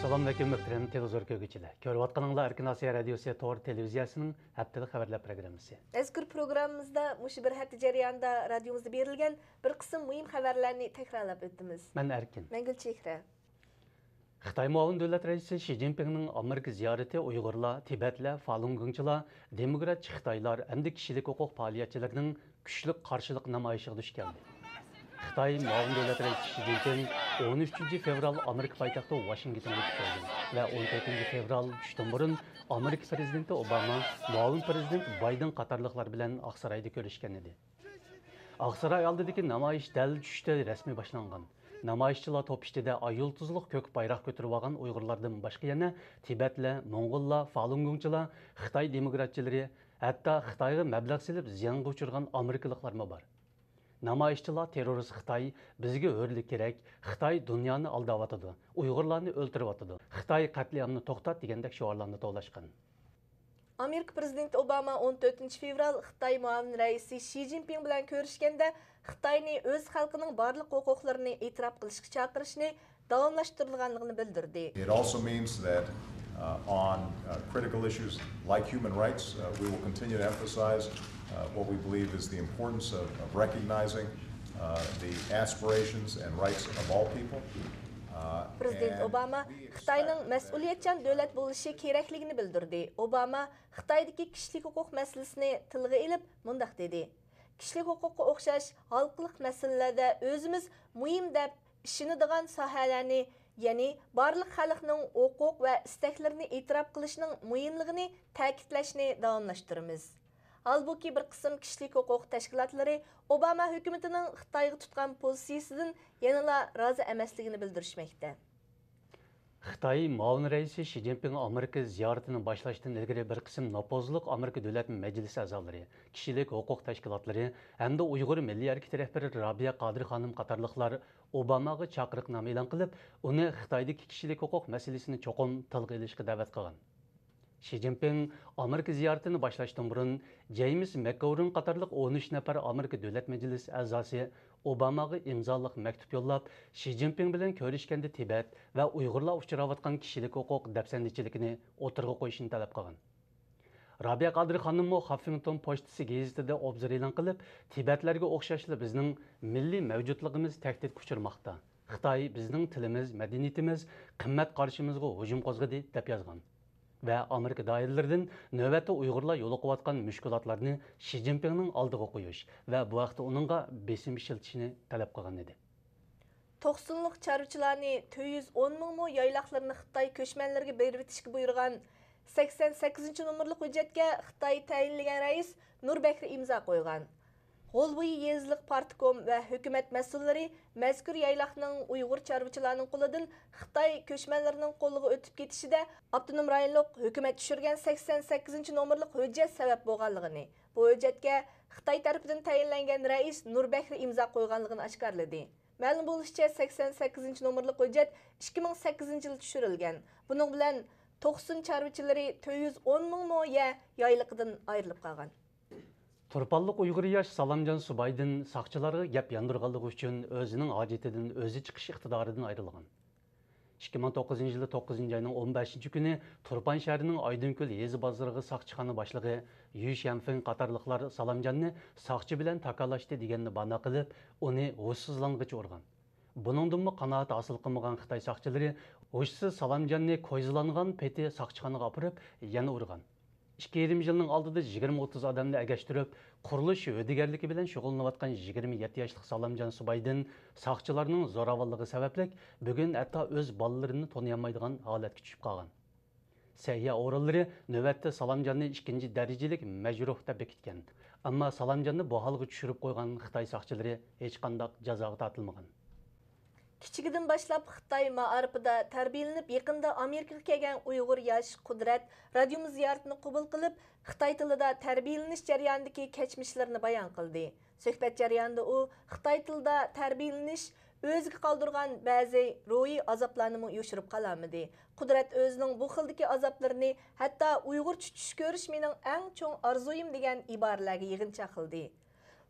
Assalamualaikum muhtaram televizor ko'rguvchilar. Ko'rayotganinglar Erkin Osiyo radiosi to'g'ri televiziyasining haftalik xabarlar programmasi. Mazkur programmamizda mush bir hafta jarayonida radiomizda berilgan bir qism muhim xabarlarni takrorlab o'tamiz. Men Erkin. Men Gulchehra. Xitoy muavin davlat raisi Xi Jinpingning Amerika ziyarati Uyg'urlar, Tibetlar, Falun Gongchilar, demokrat Xitoylar hamda kishilik huquq faoliyatchilarining kuchli qarshilik namoyishiga duch keldi. Xitoy muavin davlat raisi Xi Jinping 13 fevral Amerika poytaxti Washingtonga keldi va 14 fevral tushdan burun Amerika prezidenti Obama, muavin prezident Bayden qatorliqlar bilan Oqsaroyda ko'rishgan edi. Oqsaroy oldidagi namoyish dal tushda rasmiy boshlangan. Namoyishchilar to'pishida ayoltuzliq ko'k bayroq ko'tarib olgan Uyg'urlardan boshqa yana Tibetlar, Mo'ng'ullar, Falun Gongchilar, Xitoy demokratchilari, hatto Xitoyga mablag' silib ziyonga uchirgan Amerikaliklar bor. Namoyishchilar terrorist Xitoy bizga o'rlik kerak, Xitoy dunyoni aldayotdi, Uyg'urlarni o'ltiryotdi, Xitoy qatliamni to'xtat degandek shiorlarni to'lashgan. Amerika prezidenti Obama 14 fevral Xitoy muavin raisi Xi Jinping bilan ko'rishganda Xitoyni o'z xalqining barliq huquqlarini e'tirof qilishga chaqirishni davomlashtirilganligini bildirdi. It also means that on critical issues like human rights, we will continue to emphasize what we believe is the importance of recognizing the aspirations and rights of all people. Prezident Obama Xitoyning mas'uliyatchan davlat bo'lishi kerakligini bildirdi. Obama Xitoydagi kishilik huquq masalasini tilga ilib mundaq dedi: Kishilik huquqqa o'xshash xalqlik masalalarda o'zimiz muhim deb ishonadigan sohalarni, ya'ni barliq xalqning huquq va istaklarini e'tirof qilishning muhimligini ta'kidlashni davomlashtiramiz. Halbuki bir qism kishilik huquq tashkilotlari Obama hukumatining Xitoyga tutgan pozitsiyasidan yanada rozi emasligini bildirishmoqda. Xitoy muavin raisi Xi Jinping Amerika ziyoratini boshlashdan ilgari bir qism nopozliq Amerika davlat majlisi a'zolari, kishilik huquq tashkilotlari hamda Uyg'ur milliy harakati rahbari Rabiya Qodir xonim qatorliqlar Obamaga chaqiriqnoma e'lon qilib, uni Xitoydagi kishilik huquq masalasini cho'qim tilga ilishga da'vat qilgan. Xi Jinping Amerika ziyoratini boshlashdan burun James McGovern qatorliq 13 nafar Amerika davlat majlisi a'zosi Obamaga imzoliq maktub yo'llab, Xi Jinping bilan ko'rishganda Tibet va Uyg'urlar uchrayotgan kishilik huquq dafsandichiligini o'tirg'a qo'yishni talab qilgan. Rabiya Qodir xonim Huffington Postasi gazetida obzor e'lon qilib, Tibetlarga o'xshashli bizning milliy mavjudligimiz tahdidga uchirmoqda. Xitoy bizning tilimiz, madaniyatimiz, qimmat qarshimizga hujum qo'zg'adi deb yozgan. Ve Amerika dairelerinden növbette Uygurlar yo'liqayotgan mushkulotlarni Xi Jinpingning oldiga qo'yish ve bu vaqtda onunga besim ishlatishni talab qilgan edi. 90'lık çarvıçılarni 210 ming yaylaqlarını Xitoy ko'chmanlarga berib o'tishga buyurgan 88 nomerlik hujjatga Xitoy tayinlagan rais Nurbekri imzo qo'ygan. G'olbo'yi yezliq partkom va hukumat mas'ullari mazkur yaylaqning Uyg'ur chorvachilarning qo'lidan Xitoy ko'chmanlarining qo'liga o'tib ketishida avtonom rayonlik hukumat tushirgan 88 nomerlik hujjat sabab bo'lganligini, bu hujjatga Xitoy tarafidan tayinlangan rais Nurbekri imzo qo'yganligini oshkorladi. Ma'lum bo'lishicha 88 nomerlik hujjat 2008 yilda tushirilgan. Buning bilan 90 chorvachilari 210 ming mo'ya yayliqidan ayrilib qolgan. Turpallık Uyghur yaş Salamjan Subaydin saqçılarga gap yandırganlığı üçün özünün acetinden özü çıkış iqtidarından ayrılgan. 2009 yılı 9 ayının 15 günü Turpan şəhərinin Aydınköl yezi bazarığı saqçıxana başlığı Yu Şenfeng qatarlıqlar Salamjanni saqçı bilen takalaştı deganni bana qilib, onu hushsizlanğıcha urgan. Buningdan mı qanaat asıl qilmagan Xitoy saqçıları hushsiz Salamjanni ko'zlangan peti saqçıxanaga apirib, yana urgan. 2020 yılının aldıda 20-30 adamını əgəşdirib, quruluş ödəgərliki bilen şoğullanıyotgan 27 yaşlıq Salamjan Subaydin saqçılarının zoravallığı səbəblik bugün hətta öz balalarını tanıyamaydigan halətə düşüb qalğan. Səhiyyə oralları növbətdə Salamjanni 2-ci dərəcəlik məcruh deyə bekitgan. Amma Salamjanni bu halga düşürüb qoyğan Xitoy saqçıları heç qandaq jazaga tortilmagan. Kichigidin boshlab Xitoy ma'arifida tarbiyalanib, yaqinda Amerikaga kelgan Uyg'ur yosh Qudrat radiomiz ziyoratini qabul qilib, Xitoy tilida tarbiyalanish jarayonidagi kechmishlarini bayon qildi. Suhbat jarayonida u Xitoy tilida tarbiyalanish o'ziga qoldirgan ba'zi ruhiy azoblarni yoshirib qolamidi. Qudrat o'zining bu xildagi azoblarini hatto Uyg'urcha tush ko'rish mening eng cho'ng orzuyim degan iboralarga yig'incha qildi.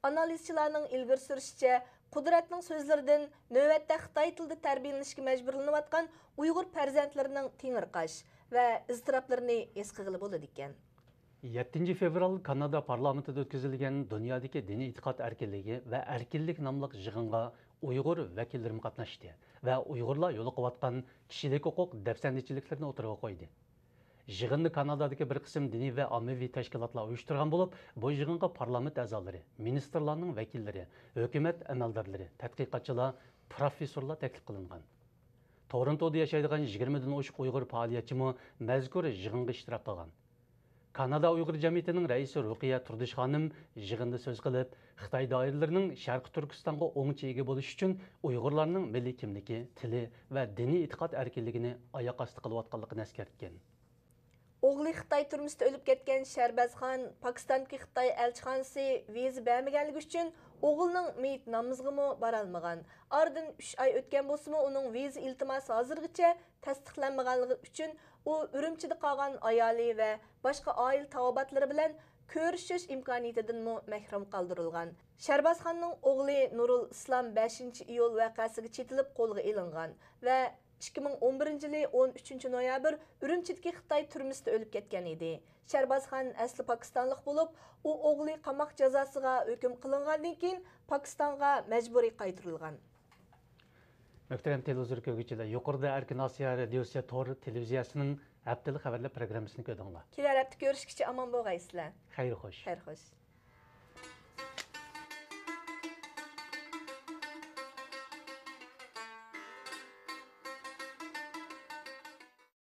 Analizchilarning ilgari surishicha, Qudratning so'zlaridan navbatda Xitoy tilida tarbiyalanishga majburlanayotgan Uyg'ur farzandlarining tengirqash va iztiroblarini es qilg'ili bo'ladi ekan. 7 fevral Kanada parlamentida o'tkazilgan dunyodagi diniy e'tiqod erkinligi va erkinlik nomli yig'inga Uyg'ur vakillarım qatnashdi va Uyg'urlar yo'l qo'yayotgan kishilik huquq dafsandichiliklarni o'tirg'a qo'ydi. Yig'inni Kanadadagi bir qism diniy va ommaviy tashkilotlar uyushtirgan bo'lib, bu yig'inga parlament a'zolari, ministrlarning vakillari, hukumat amaldorlari, tadqiqotchilar, professorlar taklif qilingan. Torontoda yashaydigan 20 dan oshiq Uyg'ur faoliyatchimi mazkur yig'inga ishtirok qilgan. Kanada Uyg'ur jamiyatining raisi Ruqiya Turdish xonim yig'inda so'z qilib, Xitoy doiralarining Sharq Turkistonga o'ngchi ega bo'lish uchun Uyg'urlarning milliy kimligi, tili va diniy e'tiqod erkinligini oyoq osti qilayotganligini eskartgan. O'g'li Xitoy turmusida o'lib ketgan Sharbazxon Pokistondagi Xitoy elchixonasi viza bermaganligi uchun o'g'lining meyit namozig'imi bora olmagan. Oradan 3 oy o'tgan bo'lsa-mu, uning viza iltimosi hozirgacha tasdiqlanmaganligi uchun u Urumchida qolgan ayoli va boshqa oila tavobatlari bilan ko'rishish imkoniyatidan mahrum qoldirilgan. Sharbazxonning o'g'li Nurul Islom 5-iyul voqeasiga chetilib qo'lga ilingan va 2011 yili 13 noyabr Urumchidagi Xitoy turmusida o'lib ketgan edi. Sharbazxon asli Pokistonlik bo'lib, u o'g'li qamoq jazosiga hukm qilingandan keyin Pokistonga majburiy qaytarilgan. Muhtaram televizor ko'ruvchilar, yuqorida Erkin Osiyo radiosi Tor televiziyasining haftalik xabarlar programmasini ko'rdinglar. Kelar hafta ko'rishguncha omon bo'lgaysizlar. Xayr xo'sh. Xayr xo'sh.